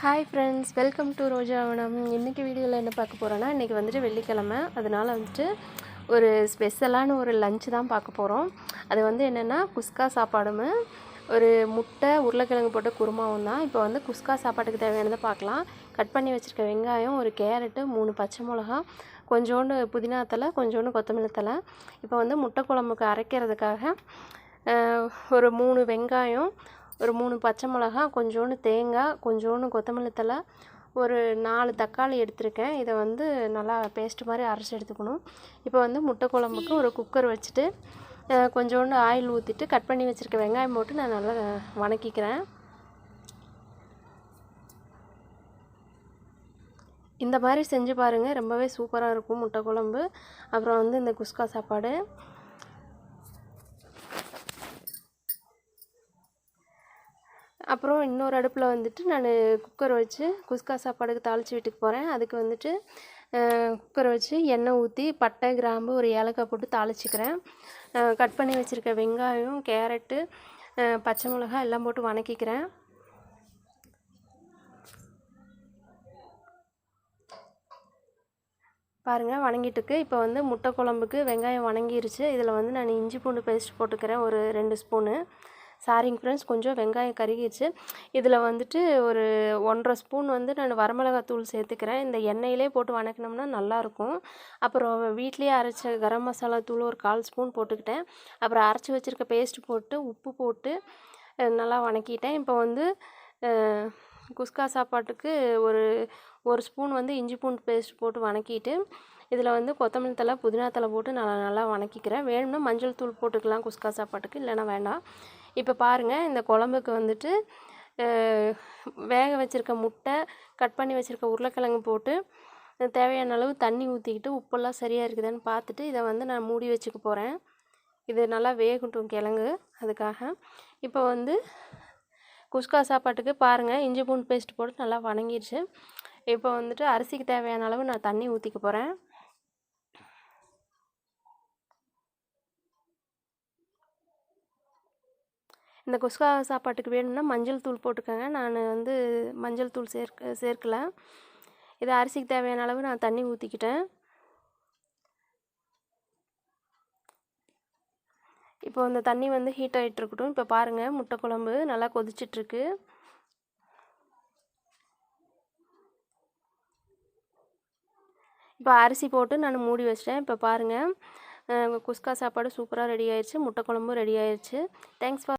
Hi friends, welcome to Rojavanam. இன்றைக்கி வீடியோவில் என்ன பார்க்க போகிறோன்னா, இன்றைக்கி வந்துட்டு வெள்ளிக்கிழமை, அதனால் வந்துட்டு ஒரு ஸ்பெஷலான ஒரு லஞ்ச் தான் பார்க்க போகிறோம். அது வந்து என்னென்னா குஸ்கா சாப்பாடும் ஒரு முட்டை உருளைக்கிழங்கு போட்ட குருமாவும் தான். இப்போ வந்து குஸ்கா சாப்பாட்டுக்கு தேவையானதை பார்க்கலாம். கட் பண்ணி வச்சுருக்க வெங்காயம், ஒரு கேரட்டு, 3 பச்சை மிளகா, கொஞ்சோண்டு புதினா தழை, கொஞ்சோண்டு கொத்தமல்லி தழை. இப்போ வந்து முட்டை குழம்புக்கு அரைக்கிறதுக்காக ஒரு 3 வெங்காயம், ஒரு 3 பச்சை மிளகா, கொஞ்சோண்டு தேங்காய், கொஞ்சோண்டு கொத்தமல்லி தழை, ஒரு 4 தக்காளி எடுத்திருக்கேன். இதை வந்து நல்லா பேஸ்ட் மாதிரி அரைச்சி எடுத்துக்கணும். இப்போ வந்து முட்டை குழம்புக்கு ஒரு குக்கர் வச்சுட்டு கொஞ்சோண்டு ஆயில் ஊற்றிட்டு கட் பண்ணி வச்சுருக்க வெங்காயம் போட்டு நான் நல்லா வதக்கிக்கிறேன். இந்த மாதிரி செஞ்சு பாருங்கள், ரொம்பவே சூப்பராக இருக்கும் முட்டை குழம்பு. அப்புறம் வந்து இந்த குஸ்கா சாப்பாடு. அப்புறம் இன்னொரு அடுப்பில் வந்துட்டு நான் குக்கர் வச்சு குஸ்கா சாப்பாடுக்கு தாளித்து வீட்டுக்கு போகிறேன். அதுக்கு வந்துட்டு குக்கரை வச்சு எண்ணெய் ஊற்றி பட்டை, கிராம்பு, ஒரு ஏலக்காய் போட்டு தாளிச்சிக்கிறேன். கட் பண்ணி வச்சுருக்க வெங்காயம், கேரட்டு, பச்சை மிளகாய் எல்லாம் போட்டு வதக்கிக்கிறேன். பாருங்கள், வதங்கிட்டுருக்கு. இப்போ வந்து முட்டை குழம்புக்கு வெங்காயம் வதங்கிருச்சு. இதில் வந்து நான் இஞ்சி பூண்டு பேஸ்ட் போட்டுக்கிறேன், ஒரு 2 ஸ்பூனு. சாரிங்க ஃப்ரெண்ட்ஸ், கொஞ்சம் வெங்காயம் கருகிடுச்சு. இதில் வந்துட்டு ஒரு 1.5 ஸ்பூன் வந்து நான் வரமிளகாத்தூள் சேர்த்துக்கிறேன். இந்த எண்ணெயிலே போட்டு வதக்கினோம்னா நல்லாயிருக்கும். அப்புறம் வீட்லேயே அரைச்ச கரம் மசாலா தூள் ஒரு 1/4 ஸ்பூன் போட்டுக்கிட்டேன். அப்புறம் அரைச்சி வச்சுருக்க பேஸ்ட் போட்டு உப்பு போட்டு நல்லா வதக்கிட்டேன். இப்போ வந்து குஸ்கா சாப்பாட்டுக்கு ஒரு ஸ்பூன் வந்து இஞ்சி பூண்டு பேஸ்ட் போட்டு வதக்கிட்டு இதில் வந்து கொத்தமல்லி தழை, புதினா தழை போட்டு நல்லா வதக்கிக்கிறேன். வேணும்னா மஞ்சள் தூள் போட்டுக்கலாம் குஸ்கா சாப்பாட்டுக்கு, இல்லைன்னா வேண்டாம். இப்போ பாருங்கள், இந்த குழம்புக்கு வந்துட்டு வேக வச்சுருக்க முட்டை, கட் பண்ணி வச்சுருக்க உருளைக்கிழங்கு போட்டு தேவையான அளவு தண்ணி ஊற்றிக்கிட்டு உப்பெல்லாம் சரியாக இருக்குதான்னு பார்த்துட்டு இதை வந்து நான் மூடி வச்சுக்க போகிறேன். இது நல்லா வேகட்டும் கிழங்கு, அதுக்காக. இப்போ வந்து குஸ்கா சாப்பாட்டுக்கு பாருங்கள், இஞ்சி பூண்டு பேஸ்ட் போட்டு நல்லா வதங்கிடுச்சு. இப்போ வந்துட்டு அரிசிக்கு தேவையான அளவு நான் தண்ணி ஊற்றிக்க போகிறேன். இந்த குஸ்கா சாப்பாட்டுக்கு வேணும்னா மஞ்சள் தூள் போட்டுக்கோங்க. நான் வந்து மஞ்சள் தூள் சேர்க்கலை. இது அரிசிக்கு தேவையான அளவு நான் தண்ணி ஊற்றிக்கிட்டேன். இப்போ இந்த தண்ணி வந்து ஹீட் ஆகிட்டு இருக்கட்டும். இப்போ பாருங்கள், முட்டை குழம்பு நல்லா கொதிச்சிட்ருக்கு. இப்போ அரிசி போட்டு நான் மூடி வச்சிட்டேன். இப்போ பாருங்கள், குஸ்கா சாப்பாடு சூப்பராக ரெடி ஆயிடுச்சு. முட்டை குழம்பும் ரெடி ஆயிடுச்சு. Thanks for